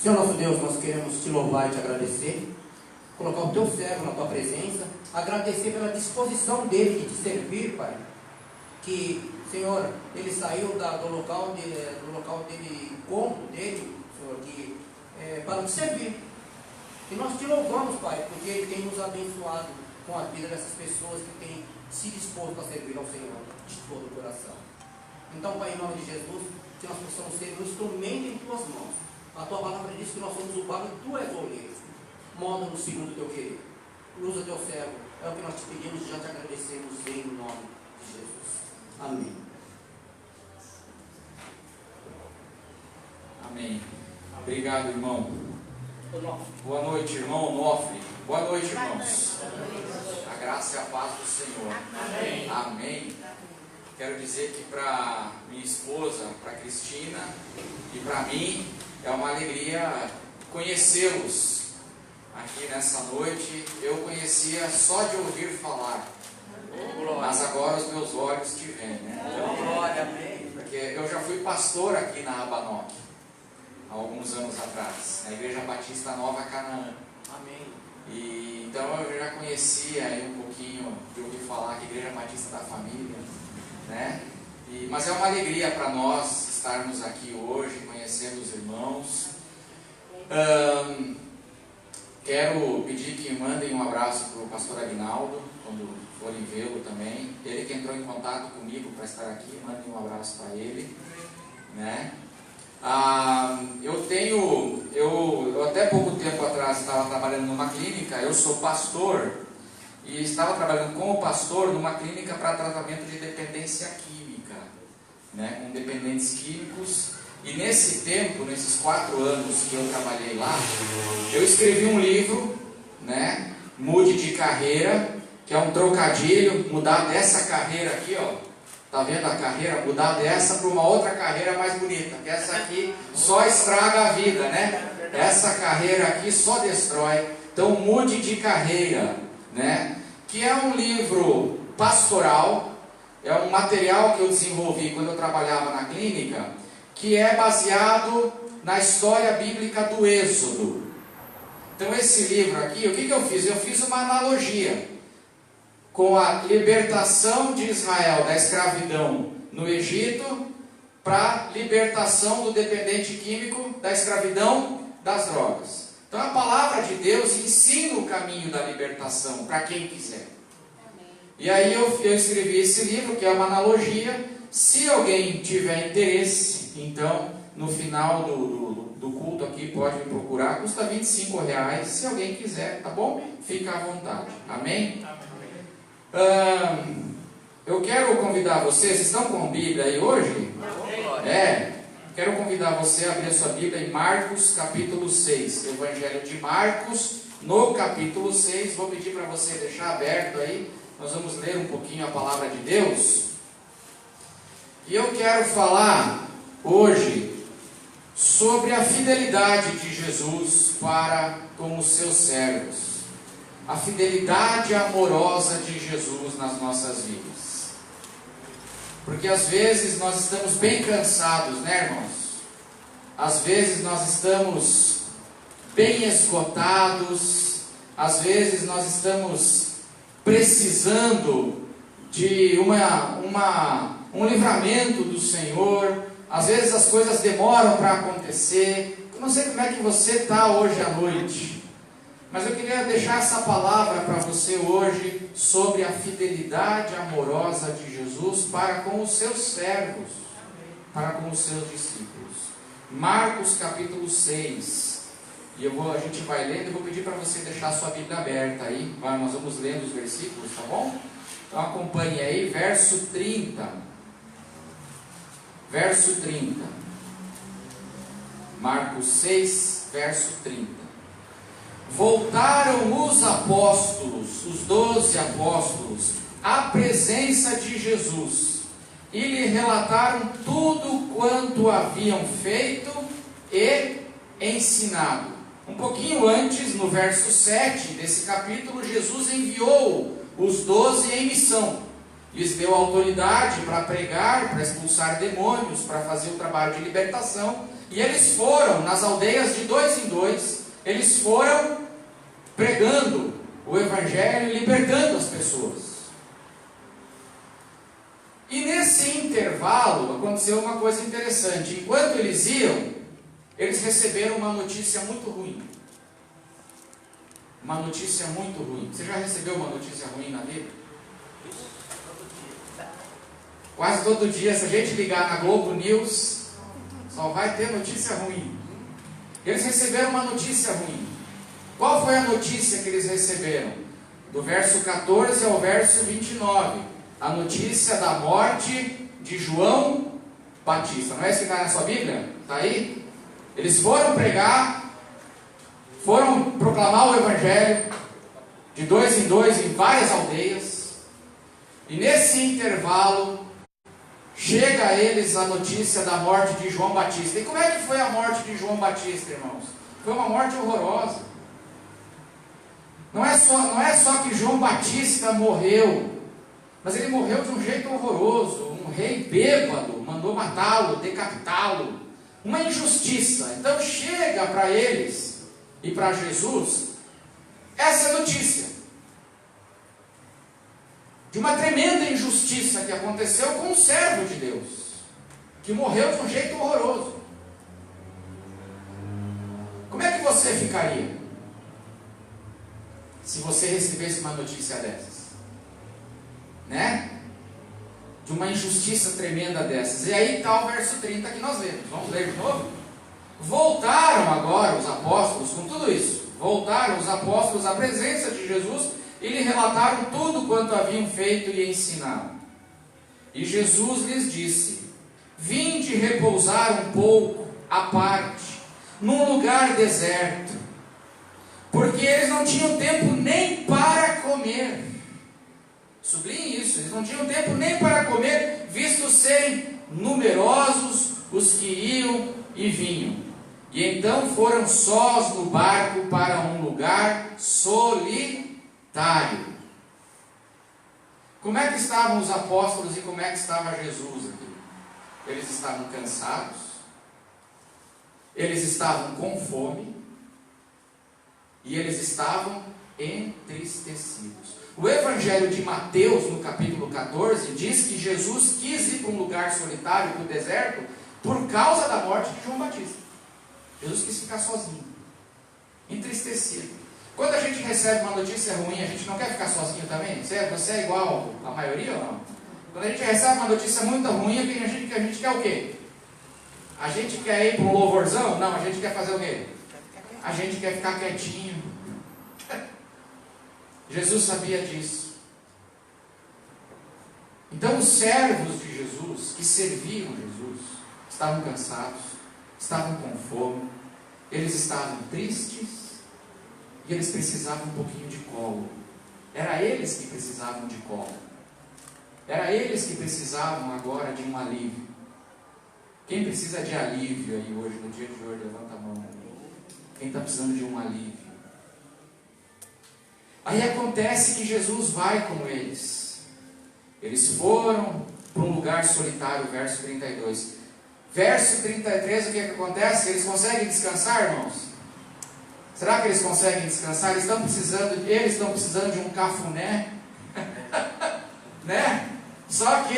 Senhor nosso Deus, nós queremos te louvar e te agradecer, colocar o teu servo na tua presença, agradecer pela disposição dele de te servir, Pai. Que, Senhor, ele saiu do local dele, encontro dele, Senhor, para te servir. E nós te louvamos, Pai, porque ele tem nos abençoado com a vida dessas pessoas que têm se disposto a servir ao Senhor de todo o coração. Então, Pai, em nome de Jesus, que nós possamos ser um instrumento em tuas mãos. A tua palavra diz que nós somos o barro e tu és o oleiro. Molda-nos segundo o teu querer. Usa teu servo. É o que nós te pedimos e já te agradecemos em nome de Jesus. Amém. Amém. Obrigado, irmão. Boa noite, irmão Onofre. Boa noite, irmãos. A graça e a paz do Senhor. Amém. Amém. Quero dizer que para minha esposa, para Cristina e para mim, é uma alegria conhecê-los aqui nessa noite. Eu conhecia só de ouvir falar, mas agora os meus olhos te veem, né? Então, porque eu já fui pastor aqui na Abanoc, há alguns anos atrás, na Igreja Batista Nova Canaã. Amém. E então eu já conhecia aí um pouquinho de ouvir falar que Igreja Batista da Família, né? Mas é uma alegria para nós estarmos aqui hoje, conhecendo os irmãos. Quero pedir que mandem um abraço para o pastor Aguinaldo, quando forem vê-lo também. Ele que entrou em contato comigo para estar aqui, mandem um abraço para ele, né? Eu até pouco tempo atrás estava trabalhando numa clínica. Eu sou pastor e estava trabalhando como pastor numa clínica para tratamento de dependência química, né, com dependentes químicos. E nesse tempo, nesses 4 anos que eu trabalhei lá, eu escrevi um livro, né, Mude de Carreira, que é um trocadilho, mudar dessa carreira aqui, ó. Tá vendo a carreira? Mudar dessa para uma outra carreira mais bonita. Que essa aqui só estraga a vida, né? Essa carreira aqui só destrói. Então, Mude de Carreira, né? Que é um livro pastoral, é um material que eu desenvolvi quando eu trabalhava na clínica, que é baseado na história bíblica do Êxodo. Então, esse livro aqui, o que eu fiz? Eu fiz uma analogia com a libertação de Israel da escravidão no Egito para a libertação do dependente químico da escravidão das drogas. Então a palavra de Deus ensina o caminho da libertação para quem quiser. E aí eu escrevi esse livro, que é uma analogia. Se alguém tiver interesse, então no final do culto aqui pode me procurar, custa R$25, se alguém quiser, tá bom? Fica à vontade, amém? Eu quero convidar vocês estão com a Bíblia aí hoje? Quero convidar você a abrir a sua Bíblia em Marcos capítulo 6, Evangelho de Marcos, no capítulo 6, vou pedir para você deixar aberto aí, nós vamos ler um pouquinho a palavra de Deus, e eu quero falar hoje sobre a fidelidade de Jesus para com os seus servos. A fidelidade amorosa de Jesus nas nossas vidas. Porque às vezes nós estamos bem cansados, né, irmãos? Às vezes nós estamos bem esgotados. Às vezes nós estamos precisando de um livramento do Senhor. Às vezes as coisas demoram para acontecer. Eu não sei como é que você está hoje à noite, mas eu queria deixar essa palavra para você hoje sobre a fidelidade amorosa de Jesus para com os seus servos, para com os seus discípulos. Marcos capítulo 6. E a gente vai lendo, eu vou pedir para você deixar a sua Bíblia aberta aí. Nós vamos lendo os versículos, tá bom? Então acompanhe aí, verso 30. Verso 30. Marcos 6, verso 30. Voltaram os apóstolos, os 12 apóstolos, à presença de Jesus e lhe relataram tudo quanto haviam feito e ensinado. Um pouquinho antes, no verso 7 desse capítulo, Jesus enviou os 12 em missão. Lhes deu autoridade para pregar, para expulsar demônios, para fazer o trabalho de libertação. E eles foram nas aldeias de 2 em 2, eles foram pregando o Evangelho e libertando as pessoas. E nesse intervalo aconteceu uma coisa interessante. Enquanto eles iam, eles receberam uma notícia muito ruim. Uma notícia muito ruim. Você já recebeu uma notícia ruim na vida? Quase todo dia, se a gente ligar na Globo News, só vai ter notícia ruim. Eles receberam uma notícia ruim. Qual foi a notícia que eles receberam? Do verso 14 ao verso 29. A notícia da morte de João Batista. Não é isso que está na sua Bíblia? Está aí? Eles foram pregar, foram proclamar o Evangelho de 2 em 2 em várias aldeias. E nesse intervalo, chega a eles a notícia da morte de João Batista. E como é que foi a morte de João Batista, irmãos? Foi uma morte horrorosa. Não é só que João Batista morreu, mas ele morreu de um jeito horroroso. Um rei bêbado mandou matá-lo, decapitá-lo. Uma injustiça. Então chega para eles e para Jesus essa notícia de uma tremenda injustiça que aconteceu com um servo de Deus, que morreu de um jeito horroroso. Como é que você ficaria se você recebesse uma notícia dessas? Né? De uma injustiça tremenda dessas. E aí está o verso 30 que nós lemos. Vamos ler de novo? Voltaram agora os apóstolos, com tudo isso, voltaram os apóstolos à presença de Jesus e lhe relataram tudo quanto haviam feito e ensinado. E Jesus lhes disse: vinde repousar um pouco à parte, num lugar deserto, porque eles não tinham tempo nem para comer. Sublinhe isso, eles não tinham tempo nem para comer, visto serem numerosos os que iam e vinham. E então foram sós no barco para um lugar solitário. Como é que estavam os apóstolos e como é que estava Jesus aqui? Eles estavam cansados, eles estavam com fome e eles estavam entristecidos. O Evangelho de Mateus, no capítulo 14, diz que Jesus quis ir para um lugar solitário, para o deserto, por causa da morte de João Batista. Jesus quis ficar sozinho, entristecido. Quando a gente recebe uma notícia ruim, a gente não quer ficar sozinho também? Você é igual a maioria ou não? Quando a gente recebe uma notícia muito ruim, a gente quer o quê? A gente quer ir para um louvorzão? Não, a gente quer fazer o quê? A gente quer ficar quietinho. Jesus sabia disso. Então os servos de Jesus, que serviam Jesus, estavam cansados, estavam com fome, eles estavam tristes e eles precisavam um pouquinho de colo. Era eles que precisavam de colo. Era eles que precisavam agora de um alívio. Quem precisa de alívio aí hoje, no dia de hoje, levanta a mão. Quem está precisando de um alívio? Aí acontece que Jesus vai com eles. Eles foram para um lugar solitário, verso 32. Verso 33, o que acontece? Eles conseguem descansar, irmãos? Será que eles conseguem descansar? Eles estão precisando de um cafuné. Né? Só que,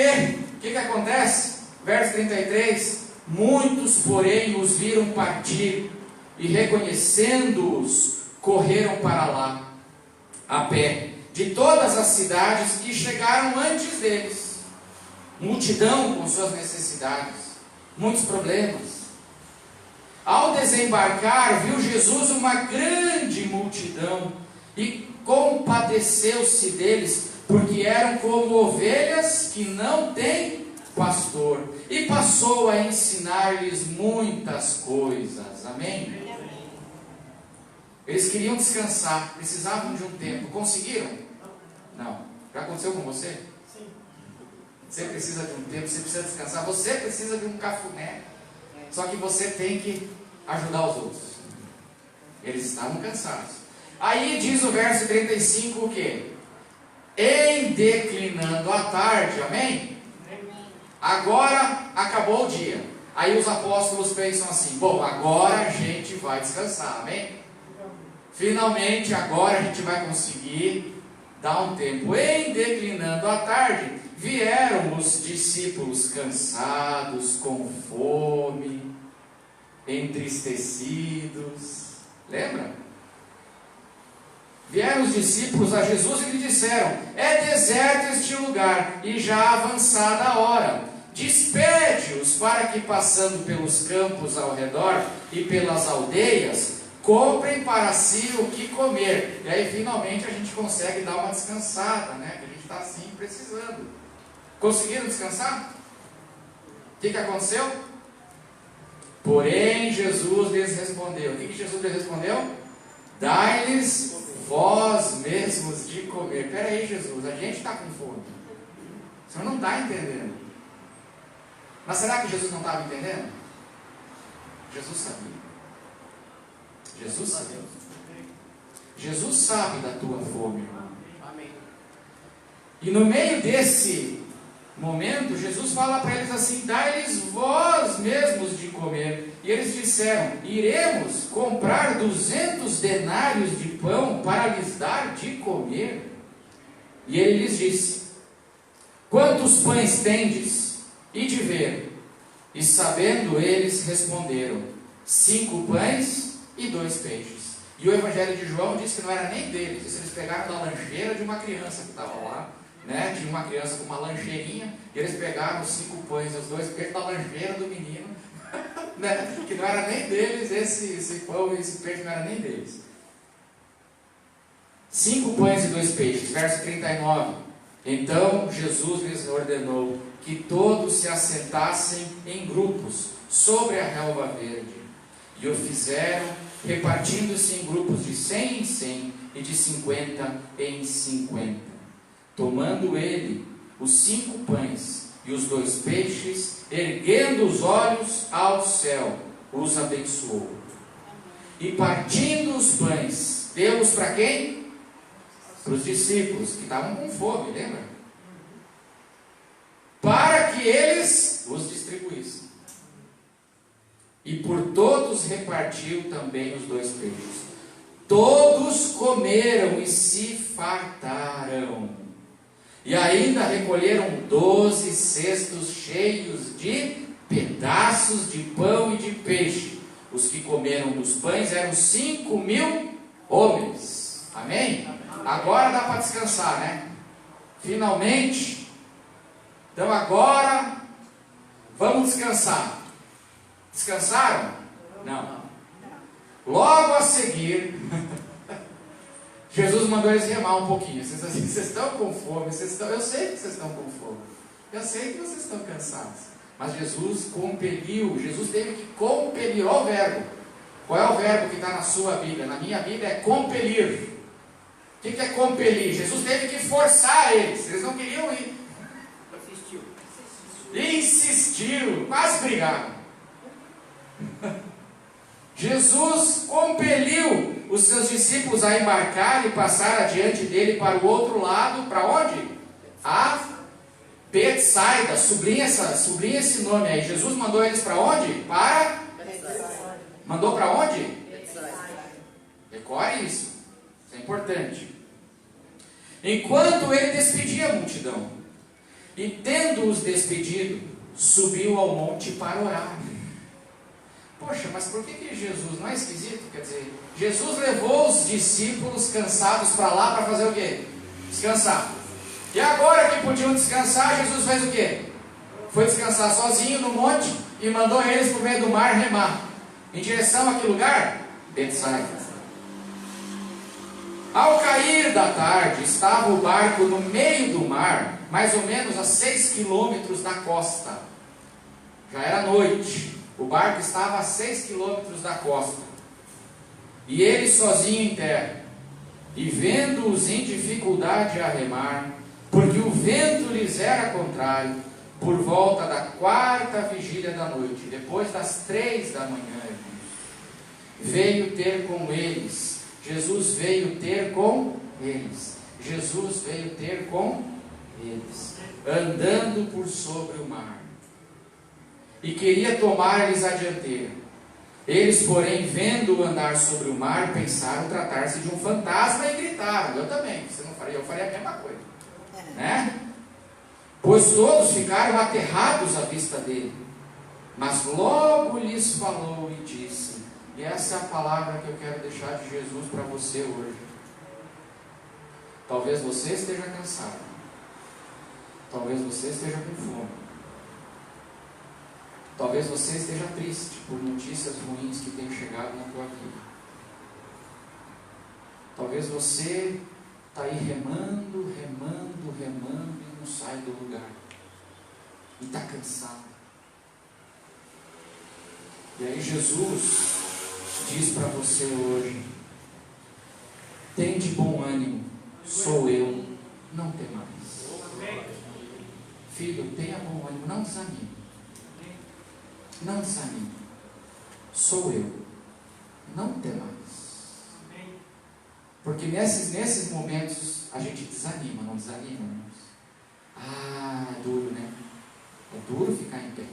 o que acontece? Verso 33. Muitos, porém, os viram partir e, reconhecendo-os, correram para lá a pé, de todas as cidades, e chegaram antes deles. Multidão com suas necessidades, muitos problemas. Ao desembarcar, viu Jesus uma grande multidão e compadeceu-se deles, porque eram como ovelhas que não têm pastor, e passou a ensinar-lhes muitas coisas. Amém? Eles queriam descansar, precisavam de um tempo. Conseguiram? Não. Já aconteceu com você? Sim. Você precisa de um tempo, você precisa descansar, você precisa de um cafuné. Só que você tem que ajudar os outros. Eles estavam cansados. Aí diz o verso 35 o quê? Em declinando a tarde, amém? Agora acabou o dia. Aí os apóstolos pensam assim: bom, agora a gente vai descansar, amém? Finalmente agora a gente vai conseguir dar um tempo. Em declinando a tarde, vieram os discípulos cansados, com fome, entristecidos. Lembra? Vieram os discípulos a Jesus e lhe disseram: é deserto este lugar, e já avançada a hora. Despede-os para que, passando pelos campos ao redor e pelas aldeias, comprem para si o que comer. E aí finalmente a gente consegue dar uma descansada, né? Que a gente está assim precisando. Conseguiram descansar? O que aconteceu? Porém Jesus lhes respondeu. O que Jesus lhes respondeu? Dai-lhes vós mesmos de comer. Espera aí, Jesus, a gente está com fome. O senhor não está entendendo. Mas será que Jesus não estava entendendo? Jesus sabia. Jesus sabia. Jesus sabe da tua fome, irmão. Amém. E no meio desse momento, Jesus fala para eles assim: dai-lhes vós mesmos de comer. E eles disseram: iremos comprar 200 denários de pão para lhes dar de comer. E ele lhes disse: quantos pães tendes? E de ver. E sabendo eles, responderam: 5 pães e 2 peixes. E o Evangelho de João diz que não era nem deles, isso eles pegaram da lancheira de uma criança que estava lá, né? Tinha uma criança com uma lancheirinha, e eles pegaram os 5 pães e os 2 peixes da lancheira do menino, né? Que não era nem deles, esse pão e esse peixe não era nem deles. 5 pães e 2 peixes, verso 39. Então Jesus lhes ordenou que todos se assentassem em grupos sobre a relva verde. E o fizeram, repartindo-se em grupos de 100 em 100 e de 50 em 50. Tomando ele os 5 pães e os 2 peixes, erguendo os olhos ao céu, os abençoou. E partindo os pães, deu-os para quem? Para os discípulos, que estavam com fome, lembra? Para que eles os distribuíssem. E por todos repartiu também os 2 peixes. Todos comeram e se fartaram. E ainda recolheram 12 cestos cheios de pedaços de pão e de peixe. Os que comeram dos pães eram 5.000 homens. Amém? Agora dá para descansar, né? Finalmente. Então agora vamos descansar. Descansaram? Não. Logo a seguir, Jesus mandou eles remar um pouquinho. Vocês estão com fome, eu sei que vocês estão com fome. Eu sei que vocês estão cansados. Mas Jesus compeliu, Jesus teve que compelir. Olha o verbo. Qual é o verbo que está na sua Bíblia? Na minha Bíblia é compelir. O que é compelir? Jesus teve que forçar eles. Eles não queriam ir. Insistiu. Quase brigaram. Jesus compeliu os seus discípulos a embarcar e passar adiante dele para o outro lado. Para onde? A Betsaida. Sublinha esse nome aí. Jesus mandou eles para onde? Para? Mandou para onde? Decore isso. Isso é importante. Enquanto ele despedia a multidão, e tendo-os despedido, subiu ao monte para orar. Poxa, mas por que Jesus não é esquisito? Quer dizer, Jesus levou os discípulos cansados para lá para fazer o quê? Descansar. E agora que podiam descansar, Jesus fez o quê? Foi descansar sozinho no monte e mandou eles para o meio do mar remar. Em direção a que lugar? Betsaida. Ao cair da tarde, estava o barco no meio do mar, mais ou menos a 6 quilômetros da costa. Já era noite. O barco estava a 6 quilômetros da costa. E ele sozinho em terra. E vendo-os em dificuldade a remar, porque o vento lhes era contrário, por volta da 4ª vigília da noite, depois das 3 da manhã, veio ter com eles. Jesus veio ter com eles. Jesus veio ter com eles, andando por sobre o mar. e queria tomar-lhes a dianteira. Eles, porém, vendo-o andar sobre o mar, pensaram tratar-se de um fantasma e gritaram. Eu também, você não faria, eu faria a mesma coisa, né? Pois todos ficaram aterrados à vista dele. Mas logo lhes falou e disse, e essa é a palavra que eu quero deixar de Jesus para você hoje. Talvez você esteja cansado, talvez você esteja com fome, talvez você esteja triste por notícias ruins que têm chegado na tua vida. Talvez você está aí remando e não sai do lugar, e está cansado. E aí Jesus diz para você hoje: tende bom ânimo, sou eu, não temais. Filho, tenha bom ânimo, não desanime. Não desanime. Sou eu, não temais. Porque nesses momentos a gente desanima, não desanima, irmãos? É duro, né? É duro ficar em pé.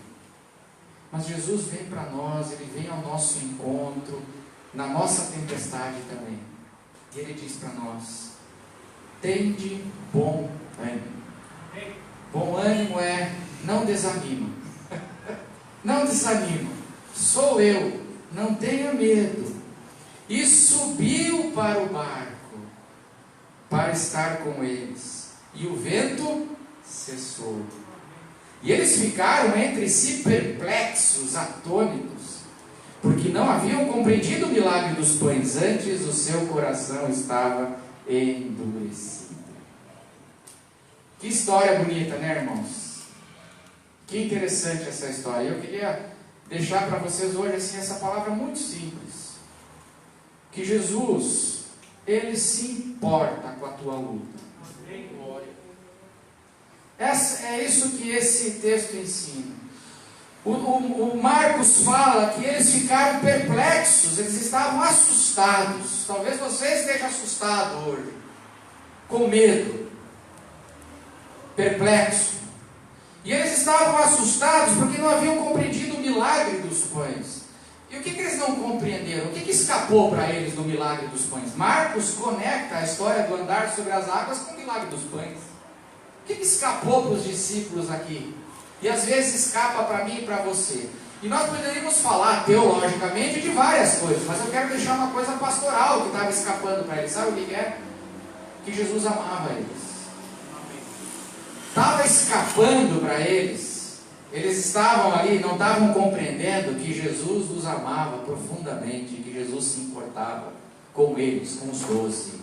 Mas Jesus vem para nós, Ele vem ao nosso encontro, na nossa tempestade também. E Ele diz para nós: tende bom ânimo. Bom ânimo é não desanima. Não desanima. Sou eu, não tenha medo. E subiu para o barco, para estar com eles. E o vento cessou. E eles ficaram entre si perplexos, atônitos, porque não haviam compreendido o milagre dos pães, antes o seu coração estava endurecido. Que história bonita, né, irmãos? Que interessante essa história. Eu queria deixar para vocês hoje assim, essa palavra muito simples. Que Jesus, Ele se importa com a tua luta. É isso que esse texto ensina. O Marcos fala que eles ficaram perplexos, eles estavam assustados. Talvez você esteja assustado hoje, com medo, perplexo. E eles estavam assustados porque não haviam compreendido o milagre dos pães. E o que eles não compreenderam? O que escapou para eles do milagre dos pães? Marcos conecta a história do andar sobre as águas com o milagre dos pães. O que escapou para os discípulos aqui? E às vezes escapa para mim e para você. E nós poderíamos falar teologicamente de várias coisas, mas eu quero deixar uma coisa pastoral que estava escapando para eles. Sabe o que é? Que Jesus amava eles. Estava escapando para eles. Eles estavam ali, não estavam compreendendo que Jesus os amava profundamente, que Jesus se importava com eles, com os 12.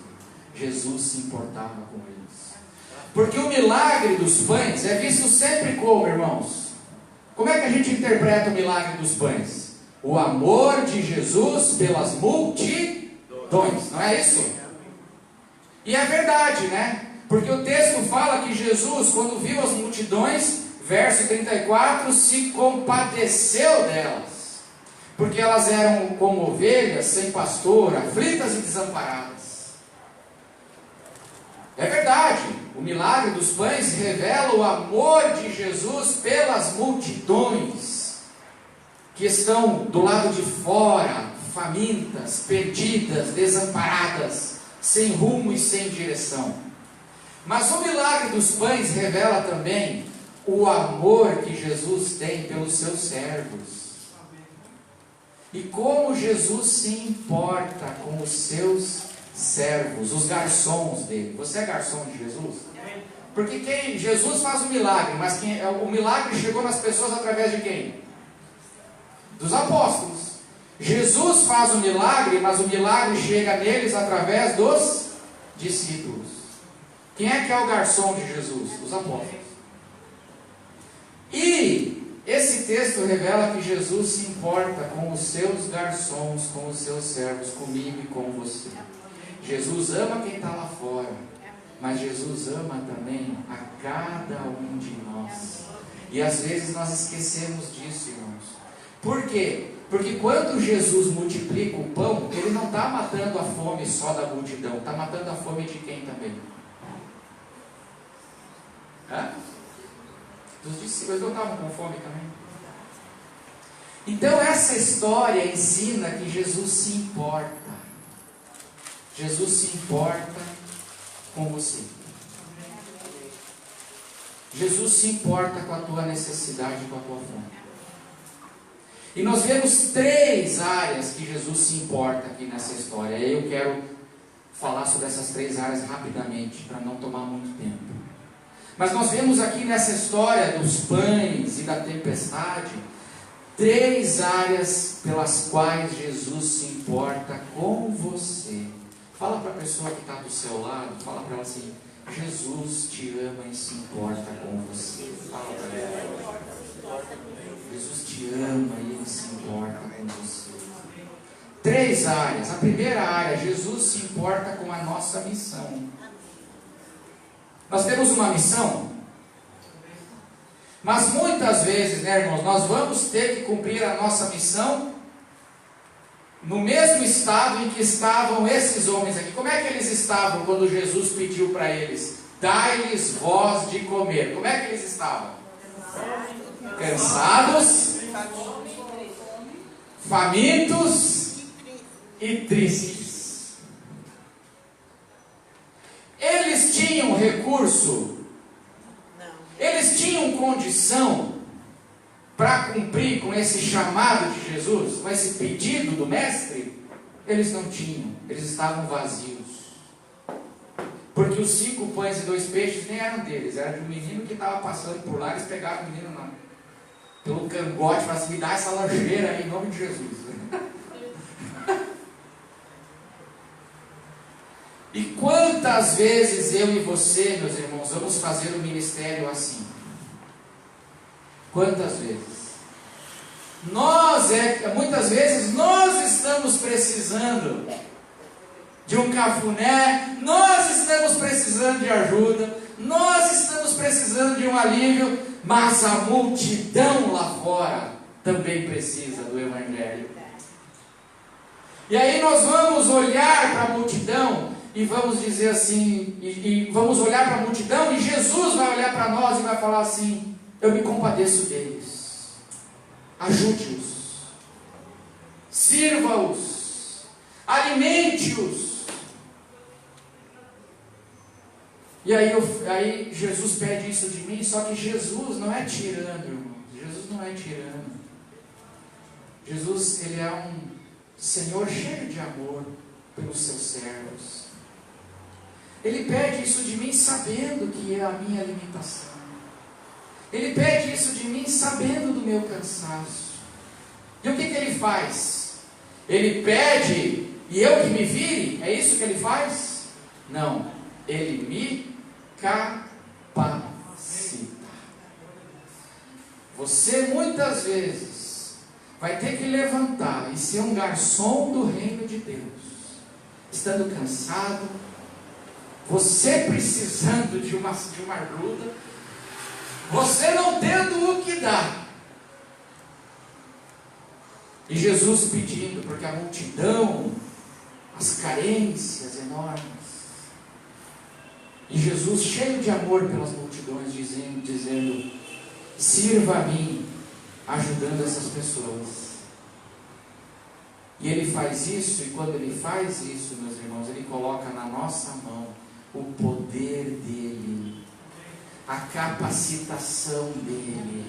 Jesus se importava com eles. Porque o milagre dos pães é visto sempre como, irmãos? Como é que a gente interpreta o milagre dos pães? O amor de Jesus pelas multidões, não é isso? E é verdade, né? Porque o texto fala que Jesus, quando viu as multidões, verso 34, se compadeceu delas, porque elas eram como ovelhas sem pastor, aflitas e desamparadas. É verdade, o milagre dos pães revela o amor de Jesus pelas multidões que estão do lado de fora, famintas, perdidas, desamparadas, sem rumo e sem direção. Mas o milagre dos pães revela também o amor que Jesus tem pelos seus servos. E como Jesus se importa com os seus servos, os garçons dele. Você é garçom de Jesus? Porque Jesus faz um milagre, mas o milagre chegou nas pessoas através de quem? Dos apóstolos. Jesus faz o milagre, mas o milagre chega neles através dos discípulos. Quem é que é o garçom de Jesus? Os apóstolos. E esse texto revela que Jesus se importa com os seus garçons, com os seus servos, comigo e com você. Jesus ama quem está lá fora, mas Jesus ama também a cada um de nós. E às vezes nós esquecemos disso, irmãos. Por quê? Porque quando Jesus multiplica o pão, Ele não está matando a fome só da multidão, está matando a fome de quem também? Dos discípulos não estavam com fome também? Então essa história ensina que Jesus se importa. Jesus se importa com você. Jesus se importa com a tua necessidade, com a tua fome. E nós vemos 3 áreas que Jesus se importa aqui nessa história. E eu quero falar sobre essas 3 áreas rapidamente, para não tomar muito tempo. Mas nós vemos aqui nessa história dos pães e da tempestade, 3 áreas pelas quais Jesus se importa com você. Fala para a pessoa que está do seu lado, fala para ela assim: Jesus te ama e se importa com você. Fala para ela. Jesus te ama e Ele se importa com você. 3 áreas. A primeira área, Jesus se importa com a nossa missão. Nós temos uma missão, mas muitas vezes, né, irmãos, nós vamos ter que cumprir a nossa missão no mesmo estado em que estavam esses homens aqui. Como é que eles estavam quando Jesus pediu para eles: dai-lhes voz de comer? Como é que eles estavam? Cansados, famintos e tristes. Eles tinham recurso? Eles tinham condição para cumprir com esse chamado de Jesus, com esse pedido do mestre? Eles não tinham, eles estavam vazios. Porque os 5 pães e 2 peixes nem eram deles, era de um menino que estava passando por lá. Eles pegaram o menino pelo cangote e falaram assim: me dá essa lancheira aí em nome de Jesus. E quantas vezes eu e você, meus irmãos, vamos fazer o ministério assim? Quantas vezes? Muitas vezes nós estamos precisando de um cafuné, nós estamos precisando de ajuda, nós estamos precisando de um alívio, mas a multidão lá fora também precisa do Evangelho. E aí nós vamos olhar para a multidão e vamos dizer assim, e vamos olhar para a multidão, e Jesus vai olhar para nós e vai falar assim: eu me compadeço deles, ajude-os, sirva-os, alimente-os. E aí Jesus pede isso de mim, só que Jesus não é tirano, irmão. Jesus não é tirano. Jesus, Ele é um Senhor cheio de amor pelos seus servos. Ele pede isso de mim sabendo que é a minha limitação. Ele pede isso de mim sabendo do meu cansaço. E o que Ele faz? Ele pede e eu que me vire? É isso que Ele faz? Não. Ele me capacita. Você muitas vezes vai ter que levantar e ser um garçom do reino de Deus, estando cansado, você precisando de uma ajuda, você não tendo o que dar, e Jesus pedindo, porque a multidão, as carências enormes, e Jesus cheio de amor pelas multidões, dizendo: sirva a mim, ajudando essas pessoas. E Ele faz isso, e quando Ele faz isso, meus irmãos, Ele coloca na nossa mão o poder dEle, a capacitação dEle.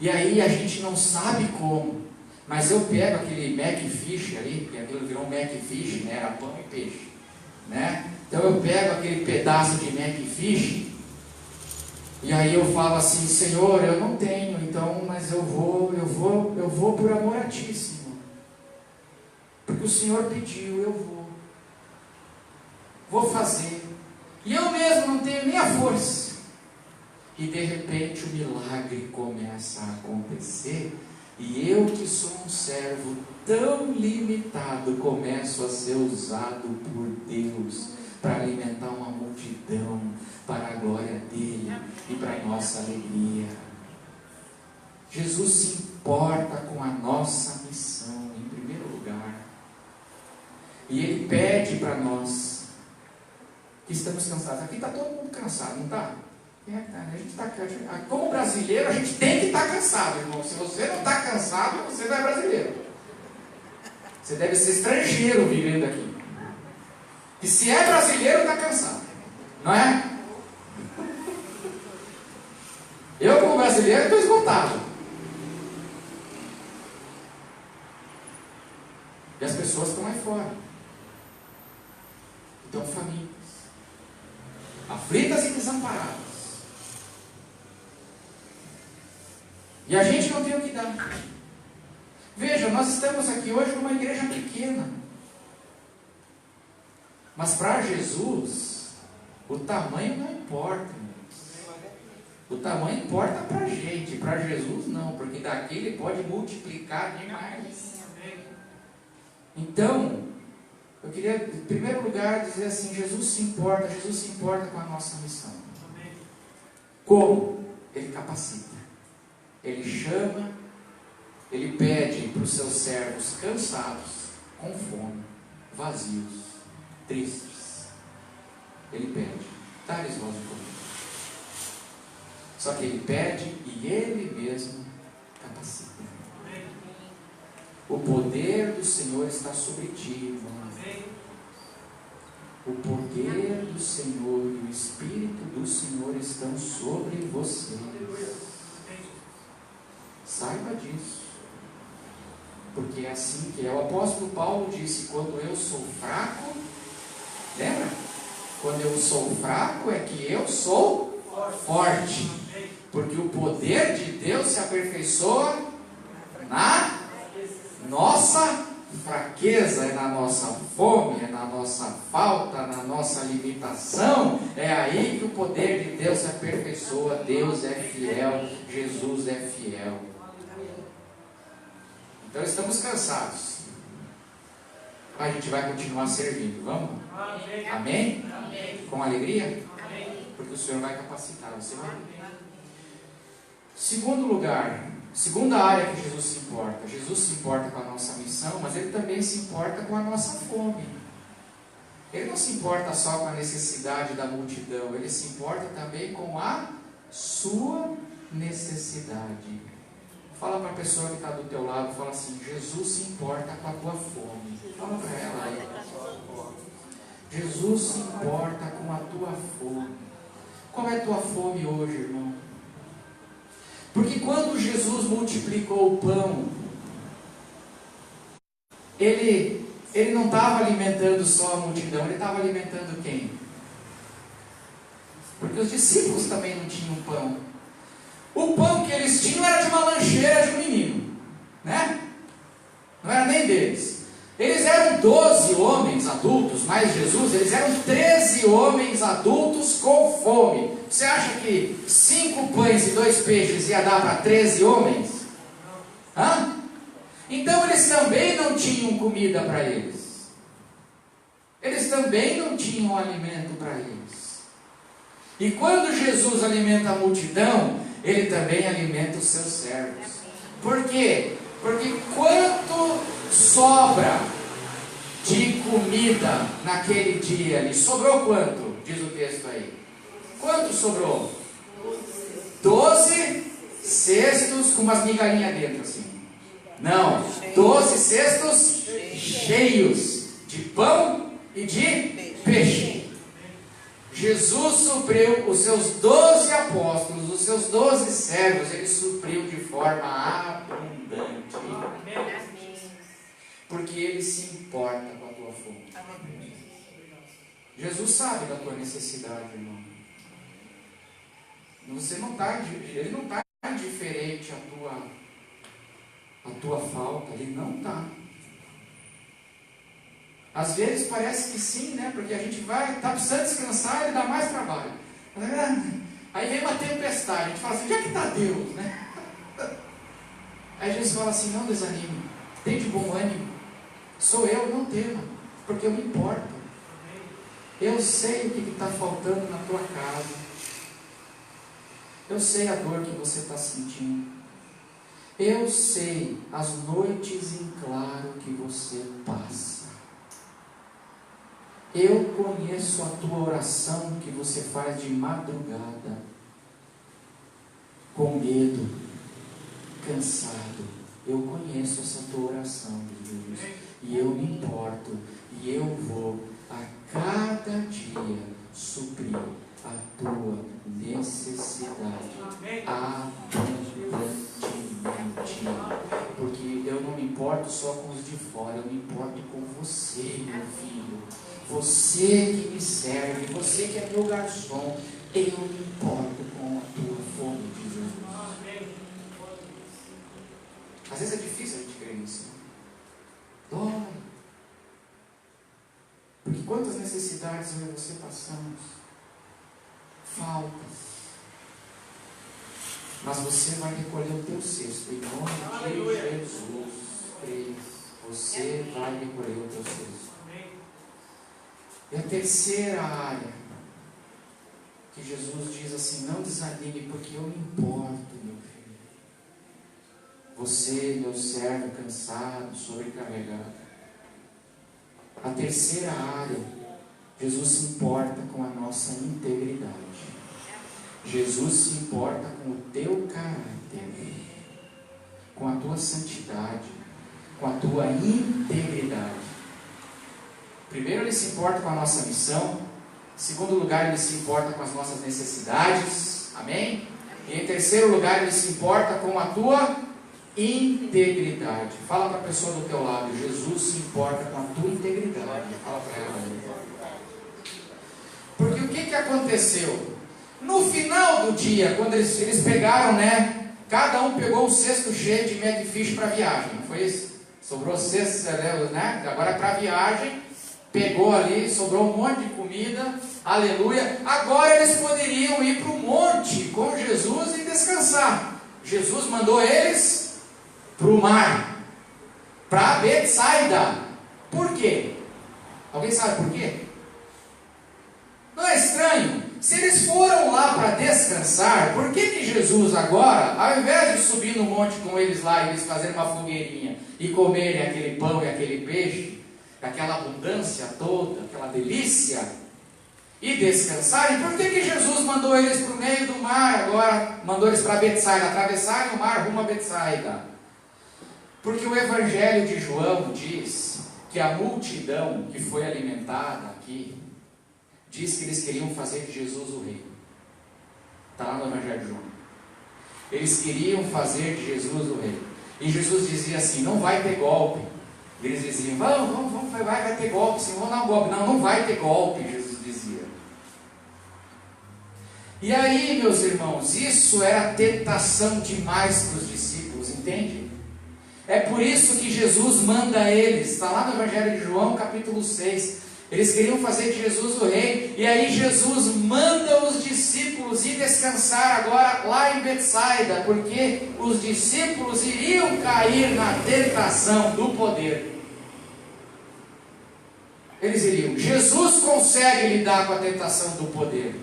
E aí a gente não sabe como, mas eu pego aquele Macfish ali, porque aquilo virou Macfish, né? Era pão e peixe, né? Então eu pego aquele pedaço de Macfish, e aí eu falo assim: Senhor, eu não tenho, então, mas eu vou por amor a Ti, Senhor, porque o Senhor pediu, eu vou fazer, e eu mesmo não tenho nem a força, e de repente o milagre começa a acontecer, e eu que sou um servo tão limitado, começo a ser usado por Deus, para alimentar uma multidão, para a glória dEle, e para a nossa alegria. Jesus se importa com a nossa missão, em primeiro lugar, e Ele pede para nós, que estamos cansados. Aqui está todo mundo cansado, não está? A gente tá, como brasileiro, a gente tem que estar cansado, irmão. Se você não está cansado, você não é brasileiro. Você deve ser estrangeiro vivendo aqui. E se é brasileiro, está cansado. Não é? Eu, como brasileiro, estou esgotado. E as pessoas estão aí fora. Estão famintas, aflitas e desamparadas. E a gente não tem o que dar. Veja, nós estamos aqui hoje numa igreja pequena. Mas para Jesus, o tamanho não importa, irmãos. O tamanho importa para a gente, para Jesus não, porque daqui ele pode multiplicar demais. Então, eu queria, em primeiro lugar, dizer assim: Jesus se importa com a nossa missão. Como? Ele capacita, ele chama, ele pede para os seus servos cansados, com fome, vazios, tristes. Ele pede: dá-lhes voz de comer. Só que ele pede e ele mesmo capacita. O poder do Senhor está sobre ti, irmão. O poder do Senhor e o Espírito do Senhor estão sobre você. Saiba disso. Porque é assim que é. O apóstolo Paulo disse: quando eu sou fraco, lembra? Quando eu sou fraco é que eu sou forte. Porque o poder de Deus se aperfeiçoa na nossa fraqueza, é na nossa fome, é na nossa falta, na nossa limitação. É aí que o poder de Deus se aperfeiçoa. Deus é fiel, Jesus é fiel. Então estamos cansados. A gente vai continuar servindo, vamos? Amém? Com alegria? Porque o Senhor vai capacitar você. Segundo lugar, segunda área que Jesus se importa. Jesus se importa com a nossa missão, mas Ele também se importa com a nossa fome. Ele não se importa só com a necessidade da multidão, Ele se importa também com a sua necessidade. Fala para a pessoa que está do teu lado, fala assim: Jesus se importa com a tua fome. Fala para ela aí. Jesus se importa com a tua fome. Qual é a tua fome hoje, irmão? Porque quando Jesus multiplicou o pão, Ele não estava alimentando só a multidão, Ele estava alimentando quem? Porque os discípulos também não tinham pão. O pão que eles tinham era de uma lancheira de um menino, né? Não era nem deles. Eles eram 12 homens adultos, mais Jesus, eles eram 13 homens adultos com fome. Você acha que 5 pães e 2 peixes ia dar para 13 homens? Hã? Então eles também não tinham comida para eles. Eles também não tinham alimento para eles. E quando Jesus alimenta a multidão, Ele também alimenta os seus servos. Por quê? Porque quanto sobra de comida naquele dia ali? Sobrou quanto? Diz o texto aí. Quanto sobrou? 12 cestos com umas migalhinhas dentro assim. Não, 12 cestos cheios de pão e de peixe. Jesus supriu os seus 12 apóstolos, os seus 12 servos, Ele supriu de forma abundante. Porque Ele se importa com a tua fome. Jesus sabe da tua necessidade, irmão. Ele não está indiferente à tua falta, Ele não está. Às vezes parece que sim, né? Porque a gente está precisando descansar, Ele dá mais trabalho. Aí vem uma tempestade, a gente fala assim: onde é que está Deus, né? Aí Jesus fala assim: não desanime, tem de bom ânimo, sou eu, não tema, porque eu me importo. Eu sei o que está faltando na tua casa, eu sei a dor que você está sentindo, eu sei as noites em claro que você passa. Eu conheço a tua oração que você faz de madrugada. com medo, cansado. Eu conheço essa tua oração, Jesus, e eu me importo, e eu vou a cada dia suprir a tua necessidade abundantemente, porque eu não me importo só com os de fora, eu me importo com você, meu filho, você que me serve, você que é meu garçom, eu me importo com a tua fome de Jesus. Às vezes é difícil a gente crer nisso, dói, porque quantas necessidades eu e você passamos, faltas, mas você vai recolher o teu cesto, em nome de Jesus, creio, você vai recolher o teu cesto. E a terceira área, que Jesus diz assim, não desanime, porque eu me importo, meu filho. Você, meu servo, cansado, sobrecarregado. A terceira área, Jesus se importa com a nossa integridade. Jesus se importa com o teu caráter, com a tua santidade, com a tua integridade. Primeiro, Ele se importa com a nossa missão. Em segundo lugar, Ele se importa com as nossas necessidades. Amém? E em terceiro lugar, Ele se importa com a tua integridade. Fala para a pessoa do teu lado, Jesus se importa com a tua integridade. Fala para ela. Porque o que aconteceu? No final do dia, quando eles pegaram, né? Cada um pegou um cesto cheio de Macfish para a viagem. Não foi isso? Sobrou cesto, né? Agora para a viagem, pegou ali, sobrou um monte de comida. Aleluia. Agora eles poderiam ir para o monte com Jesus e descansar. Jesus mandou eles para o mar, para Betsaida. Por quê? Alguém sabe por quê? Não é estranho? Se eles foram lá para descansar, por que Jesus agora, ao invés de subir no monte com eles lá e eles fazerem uma fogueirinha e comerem aquele pão e aquele peixe, aquela abundância toda, aquela delícia, e descansarem, por que Jesus mandou eles para o meio do mar agora, mandou eles para Betsaida, atravessarem o mar rumo a Betsaida? Porque o Evangelho de João diz que a multidão que foi alimentada aqui, diz que eles queriam fazer de Jesus o rei. Está lá no Evangelho de João. Eles queriam fazer de Jesus o rei. E Jesus dizia assim, não vai ter golpe. Eles diziam, vamos, vai ter golpe, sim, vamos dar um golpe. Não vai ter golpe, Jesus dizia. E aí, meus irmãos, isso era tentação demais para os discípulos, entende? É por isso que Jesus manda eles, está lá no Evangelho de João, capítulo 6, eles queriam fazer de Jesus o rei, e aí Jesus manda os discípulos ir descansar agora lá em Betsaida, porque os discípulos iriam cair na tentação do poder. Eles iriam. Jesus consegue lidar com a tentação do poder.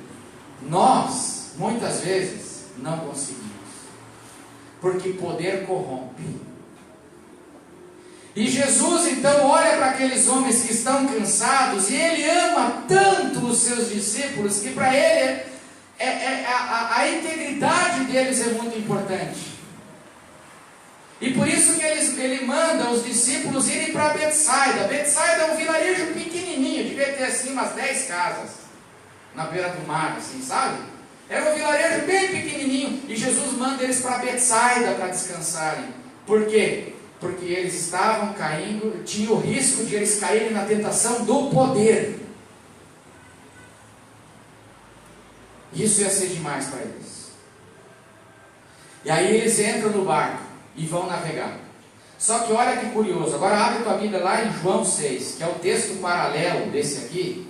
Nós, muitas vezes, não conseguimos, porque poder corrompe. E Jesus então olha para aqueles homens que estão cansados e Ele ama tanto os seus discípulos que para Ele a integridade deles é muito importante. E por isso que Ele manda os discípulos irem para Betsaida. Betsaida é um vilarejo pequenininho, devia ter assim umas 10 casas na beira do mar, assim, sabe? Era um vilarejo bem pequenininho e Jesus manda eles para Betsaida para descansarem. Por quê? Porque eles estavam caindo, tinha o risco de eles caírem na tentação do poder. Isso ia ser demais para eles. E aí eles entram no barco e vão navegar. Só que olha que curioso, agora abre tua Bíblia lá em João 6, que é o texto paralelo desse aqui.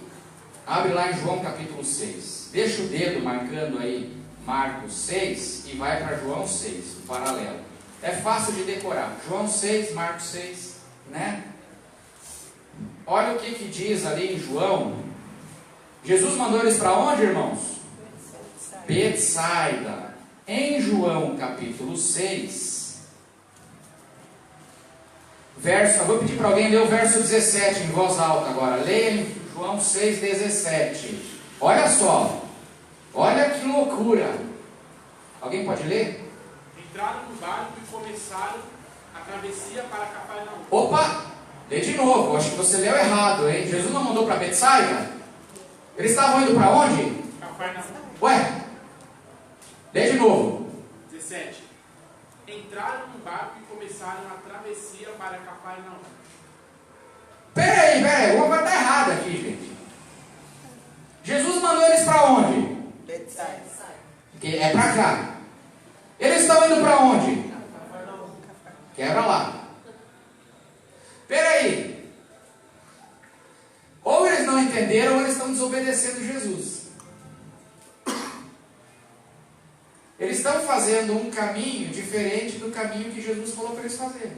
Abre lá em João capítulo 6. Deixa o dedo marcando aí Marcos 6 e vai para João 6, o paralelo. É fácil de decorar. João 6, Marcos 6, né? Olha o que diz ali em João. Jesus mandou eles para onde, irmãos? Betsaida. Em João capítulo 6, eu vou pedir para alguém ler o verso 17 em voz alta agora. Leia em João 6, 17. Olha só. Olha que loucura. Alguém pode ler? Entraram no barco e começaram a travessia para Cafarnaum. Opa! Lê de novo, acho que você leu errado, hein? Jesus não mandou para Betsaida? Eles estavam indo para onde? Cafarnaum. Ué? Lê de novo. 17. Entraram no barco e começaram a travessia para Cafarnaum. Peraí, uma coisa está errada aqui, gente. Jesus mandou eles para onde? Betsaida. Que é para cá. Eles estão indo para onde? Quebra lá. Peraí. Ou eles não entenderam ou eles estão desobedecendo Jesus. Eles estão fazendo um caminho diferente do caminho que Jesus falou para eles fazerem.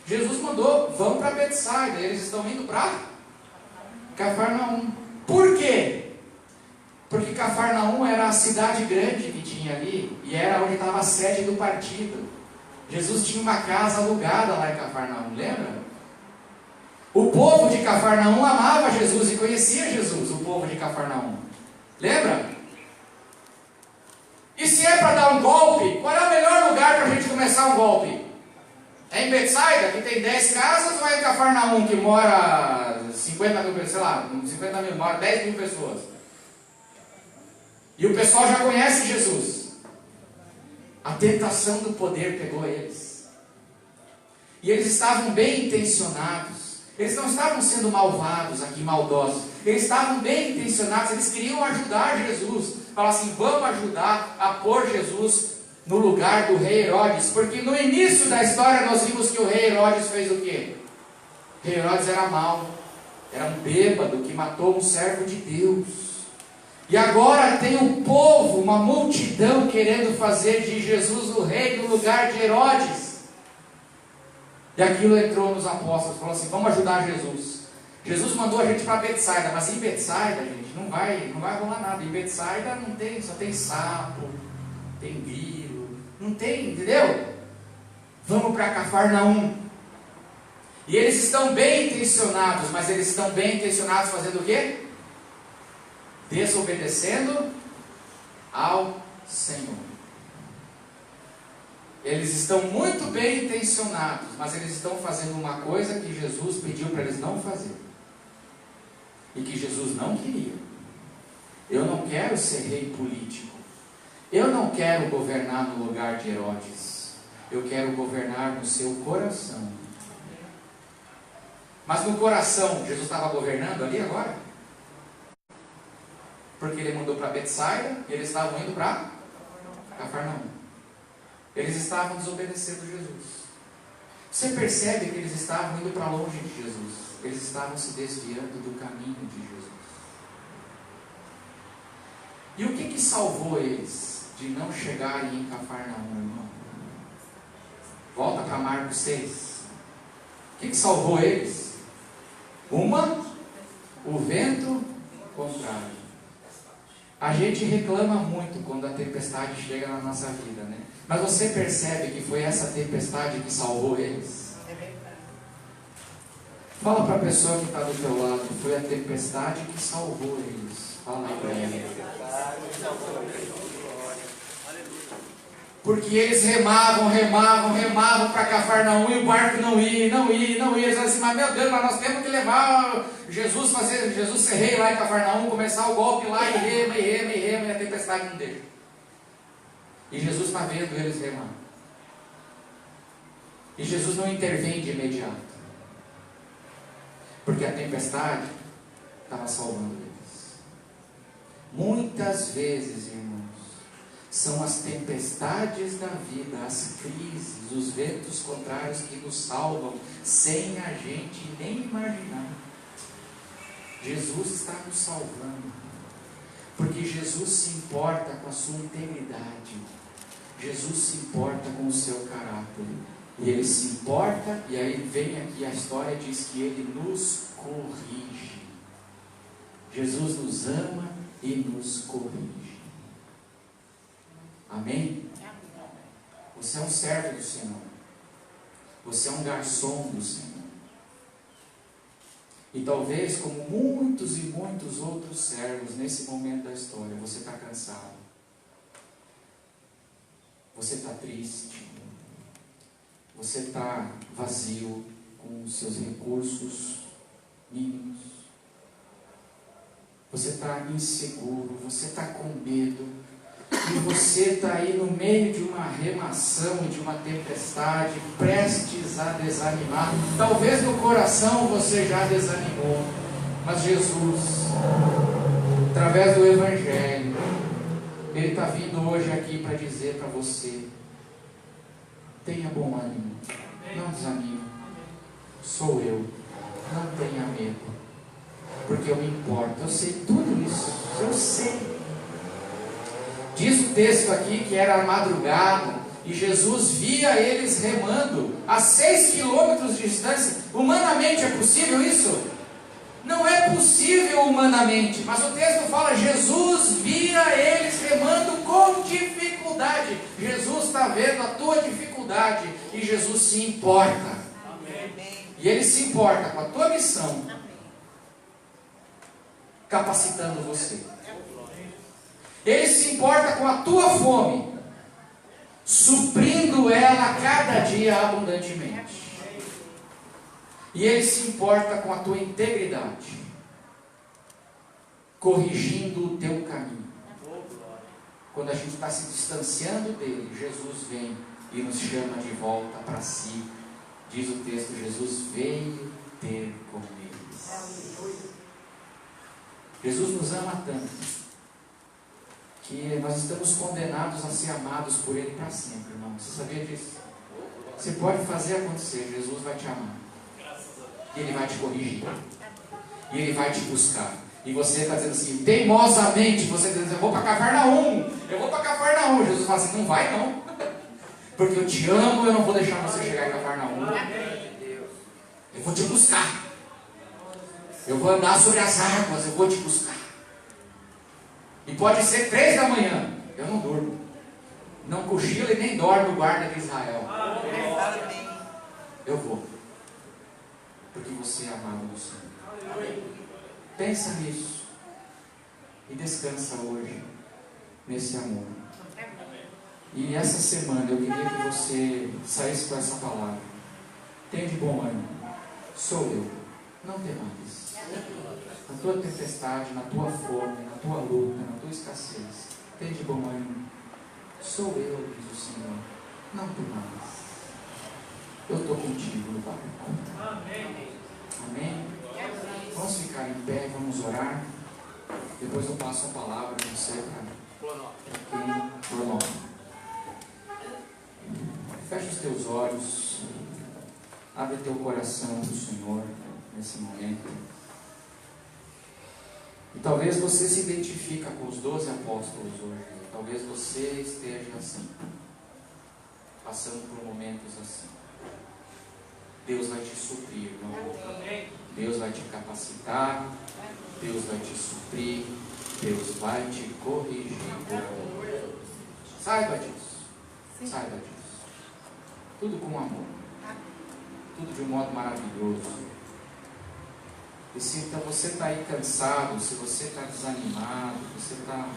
Jesus mandou, vão para Betsaida. Eles estão indo para Cafarnaum. Por quê? Porque Cafarnaum era a cidade grande que tinha ali e era onde estava a sede do partido. Jesus tinha uma casa alugada lá em Cafarnaum, lembra? O povo de Cafarnaum amava Jesus e conhecia Jesus, o povo de Cafarnaum. Lembra? E se é para dar um golpe, qual é o melhor lugar para a gente começar um golpe? É em Betsaida, que tem 10 casas, ou é em Cafarnaum, que mora 50 mil pessoas, sei lá, 50 mil, mora 10 mil pessoas? E o pessoal já conhece Jesus. A tentação do poder pegou eles. E eles estavam bem intencionados. Eles não estavam sendo malvados aqui, maldosos. Eles estavam bem intencionados, eles queriam ajudar Jesus. Falar assim, vamos ajudar a pôr Jesus no lugar do rei Herodes. Porque no início da história nós vimos que o rei Herodes fez o quê? O rei Herodes era mau. Era um bêbado que matou um servo de Deus. E agora tem um povo, uma multidão querendo fazer de Jesus o rei no lugar de Herodes. E aquilo entrou nos apóstolos, falou assim, vamos ajudar Jesus. Jesus mandou a gente para Betsaida, mas em Betsaida, gente, não vai rolar nada. Em Betsaida não tem, só tem sapo, tem grilo, não tem, entendeu? Vamos para Cafarnaum. E eles estão bem intencionados, mas eles estão bem intencionados fazendo o quê? Desobedecendo ao Senhor. Eles estão muito bem intencionados, mas eles estão fazendo uma coisa que Jesus pediu para eles não fazer. E que Jesus não queria. Eu não quero ser rei político. Eu não quero governar no lugar de Herodes. Eu quero governar no seu coração. Mas no coração, Jesus estava governando ali agora? Porque ele mandou para Betsaida e eles estavam indo para Cafarnaum. Eles estavam desobedecendo Jesus. Você percebe que eles estavam indo para longe de Jesus. Eles estavam se desviando do caminho de Jesus. E o que salvou eles de não chegarem em Cafarnaum, irmão? Volta para Marcos 6. O que salvou eles? O vento contrário. A gente reclama muito quando a tempestade chega na nossa vida, né? Mas você percebe que foi essa tempestade que salvou eles? Fala para a pessoa que está do teu lado, foi a tempestade que salvou eles. Fala para ele. Porque eles remavam para Cafarnaum e o barco não ia. Eles falaram assim, mas meu Deus, mas nós temos que levar Jesus ser rei lá em Cafarnaum, começar o golpe lá e rema, e a tempestade não deixa. E Jesus está vendo eles remar. E Jesus não intervém de imediato. Porque a tempestade estava salvando eles. Muitas vezes, irmãos, são as tempestades da vida, as crises, os ventos contrários que nos salvam, sem a gente nem imaginar. Jesus está nos salvando, porque Jesus se importa com a sua integridade, Jesus se importa com o seu caráter, e Ele se importa, e aí vem aqui a história, diz que Ele nos corrige. Jesus nos ama e nos corrige. Amém? Você é um servo do Senhor. Você é um garçom do Senhor. E talvez, como muitos e muitos outros servos nesse momento da história, você está cansado. Você está triste. Você está vazio, com os seus recursos mínimos. Você está inseguro, você está com medo. E você está aí no meio de uma remação, de uma tempestade, prestes a desanimar. Talvez no coração você já desanimou. Mas Jesus, através do Evangelho, Ele está vindo hoje aqui para dizer para você: tenha bom ânimo, não desanime, sou eu, não tenha medo, porque eu me importo, eu sei tudo isso, eu sei. Diz o texto aqui que era a madrugada, e Jesus via eles remando a 6 quilômetros de distância. Humanamente é possível isso? Não é possível humanamente, mas o texto fala: Jesus via eles remando com dificuldade. Jesus está vendo a tua dificuldade e Jesus se importa. Amém. E Ele se importa com a tua missão, capacitando você. Ele se importa com a tua fome, suprindo ela cada dia abundantemente. E Ele se importa com a tua integridade, corrigindo o teu caminho. Quando a gente está se distanciando dele, Jesus vem e nos chama de volta para si. Diz o texto: Jesus veio ter com eles. Jesus nos ama tanto que nós estamos condenados a ser amados por Ele para sempre, irmão. Você sabia disso? Você pode fazer acontecer, Jesus vai te amar. E Ele vai te corrigir. E Ele vai te buscar. E você está dizendo assim, teimosamente, você está dizendo: eu vou para Cafarnaum. Eu vou para Cafarnaum. Jesus fala assim: não vai não. Porque eu te amo, eu não vou deixar você chegar em Cafarnaum. Eu vou te buscar. Eu vou andar sobre as águas, eu vou te buscar. E pode ser 3 da manhã. Eu não durmo. Não cochila e nem dorme o guarda de Israel. Eu vou. Porque você é amado do Senhor. Pensa nisso. E descansa hoje nesse amor. E essa semana eu queria que você saísse com essa palavra. Tenha de bom ânimo. Sou eu. Não temas. Na tua tempestade, na tua fome, na tua luta, na tua escassez, tenha de bom ânimo. Sou eu, diz o Senhor. Não temas. Eu estou contigo no barco. Amém? Vamos ficar em pé, vamos orar. Depois eu passo a palavra a você para quem prolonga. Fecha os teus olhos. Abre teu coração para o Senhor nesse momento. E talvez você se identifique com os 12 apóstolos hoje. Talvez você esteja assim, passando por momentos assim. Deus vai te suprir, irmão. Deus vai te capacitar. Deus vai te suprir. Deus vai te corrigir. Saiba disso. Saiba disso. Tudo com amor. Tudo de um modo maravilhoso. E se então você está aí cansado, se você está desanimado, você está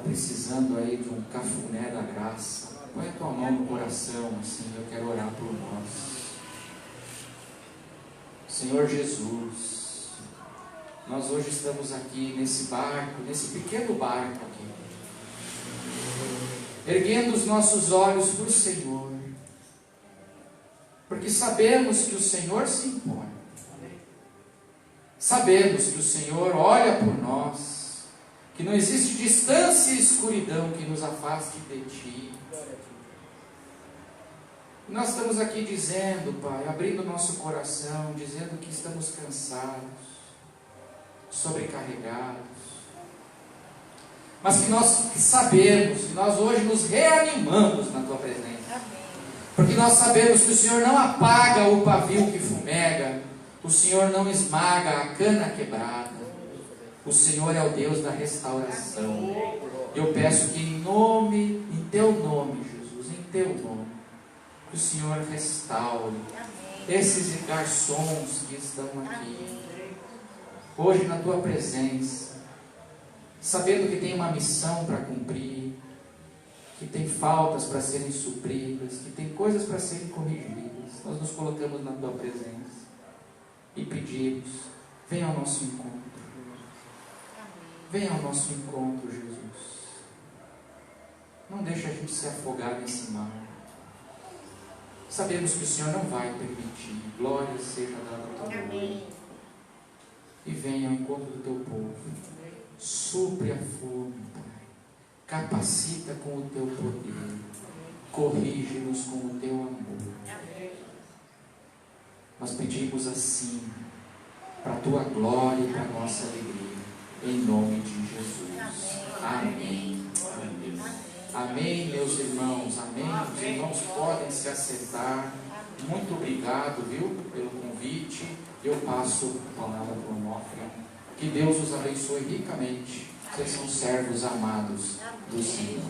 precisando aí de um cafuné da graça, põe a tua mão no coração, assim: eu quero orar por nós. Senhor Jesus, nós hoje estamos aqui nesse barco, nesse pequeno barco aqui, erguendo os nossos olhos para o Senhor, porque sabemos que o Senhor se importa. Sabemos que o Senhor olha por nós, que não existe distância e escuridão que nos afaste de Ti. E nós estamos aqui dizendo, Pai, abrindo o nosso coração, dizendo que estamos cansados, sobrecarregados, mas que nós sabemos, que nós hoje nos reanimamos na Tua presença, porque nós sabemos que o Senhor não apaga o pavio que fumega, o Senhor não esmaga a cana quebrada. O Senhor é o Deus da restauração. Eu peço que em Teu nome, Jesus, em Teu nome, que o Senhor restaure esses garçons que estão aqui, hoje na Tua presença, sabendo que tem uma missão para cumprir, que tem faltas para serem supridas, que tem coisas para serem corrigidas, nós nos colocamos na tua presença e pedimos: venha ao nosso encontro. Venha ao nosso encontro, Jesus. Não deixe a gente se afogar nesse mar. Sabemos que o Senhor não vai permitir. Glória seja dada ao teu nome. E venha ao encontro do teu povo. Supre a fome, Pai. Capacita com o teu poder. Corrige-nos com o teu amor. Nós pedimos assim, para a tua glória e para a nossa alegria. Em nome de Jesus. Amém. Amém. Amém, meus irmãos. Amém. Os irmãos podem se assentar. Muito obrigado, viu, pelo convite. Eu passo a palavra para o Onofre. Que Deus os abençoe ricamente. Vocês são servos amados do Senhor.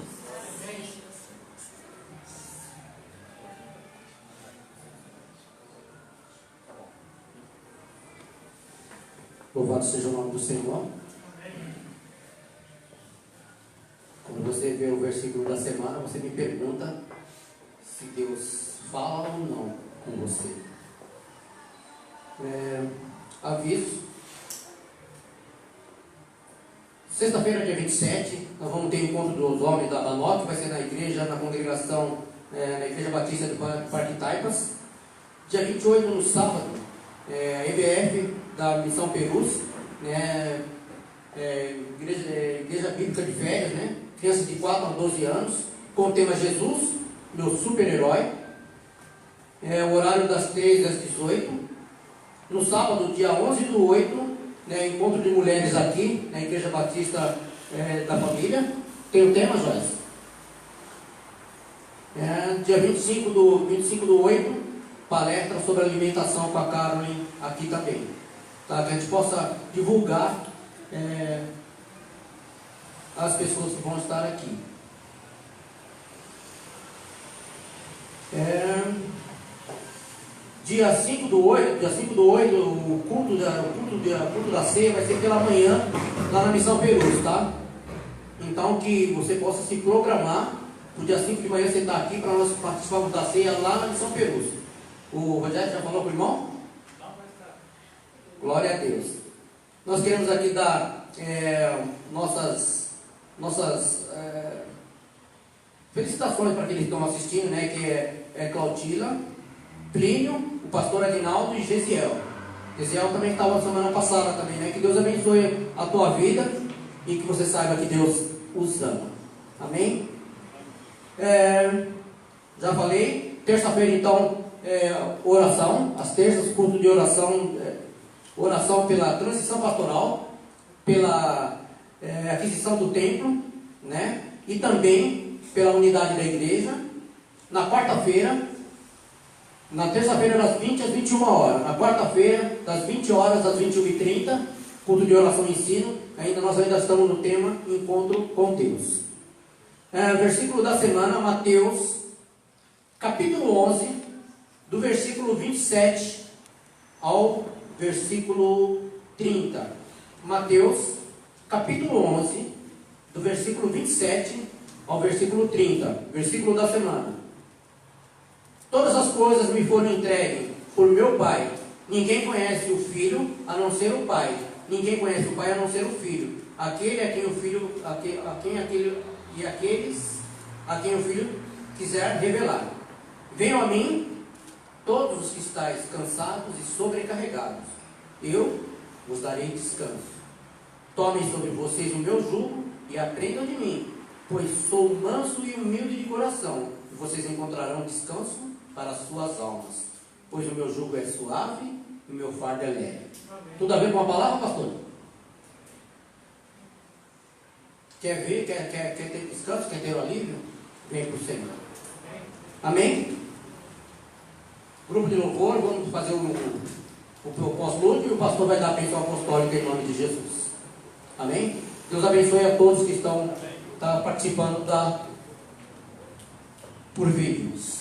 Louvado seja o nome do Senhor. Quando você vê o versículo da semana, você me pergunta se Deus fala ou não com você. Aviso. Sexta-feira, dia 27, nós vamos ter encontro dos homens da NOC, vai ser na igreja, na congregação, na Igreja Batista do Parque Taipas. Dia 28, no sábado, EBF da Missão Perus, igreja Bíblica de Férias, crianças de 4 a 12 anos, com o tema Jesus, meu super-herói. O horário das 13 às 18. No sábado, dia 11/8, encontro de mulheres aqui, na Igreja Batista da Família. Tem o tema, Joyce? Dia 25/8, palestra sobre alimentação com a Carolyn aqui também. Tá? Que a gente possa divulgar as pessoas que vão estar aqui. Dia 5/8, o culto da ceia vai ser pela manhã, lá na Missão Perus, tá? Então, que você possa se programar, no dia 5 de manhã você está aqui para nós participarmos da ceia lá na Missão Perus. O Rogério já falou com o irmão? Glória a Deus. Nós queremos aqui dar nossas felicitações para aqueles que estão assistindo, que é Claudila, Plínio, o pastor Aguinaldo e Gesiel. Gesiel também estava semana passada também, Que Deus abençoe a tua vida e que você saiba que Deus os ama. Amém? Já falei, terça-feira então, oração, às terças, culto de oração, oração pela transição pastoral, pela aquisição do templo, e também pela unidade da igreja. Na quarta-feira, na terça-feira das 20 às 21 horas, na quarta-feira das 20 horas às 21h30, culto de oração e ensino. Nós ainda estamos no tema Encontro com Deus. Versículo da semana, Mateus, capítulo 11, do versículo 27 ao versículo 30. Mateus, capítulo 11, do versículo 27 ao versículo 30, versículo da semana. Todas as coisas me foram entregues por meu Pai. Ninguém conhece o Filho a não ser o Pai. Ninguém conhece o Pai a não ser o Filho. Aquele a quem o Filho, aqueles a quem o Filho quiser revelar. Venham a mim, todos os que estáis cansados e sobrecarregados. Eu vos darei descanso. Tomem sobre vocês o meu jugo e aprendam de mim, pois sou manso e humilde de coração, e vocês encontrarão descanso para as suas almas, pois o meu jugo é suave e o meu fardo é leve. Tudo a ver com a palavra, pastor? Quer ver? Quer ter descanso? Quer ter o alívio? Vem para o Senhor. Amém? Grupo de louvor, vamos fazer o pós-lúdio e o pastor vai dar a bênção apostólica em nome de Jesus. Amém? Deus abençoe a todos que estão participando por vídeos.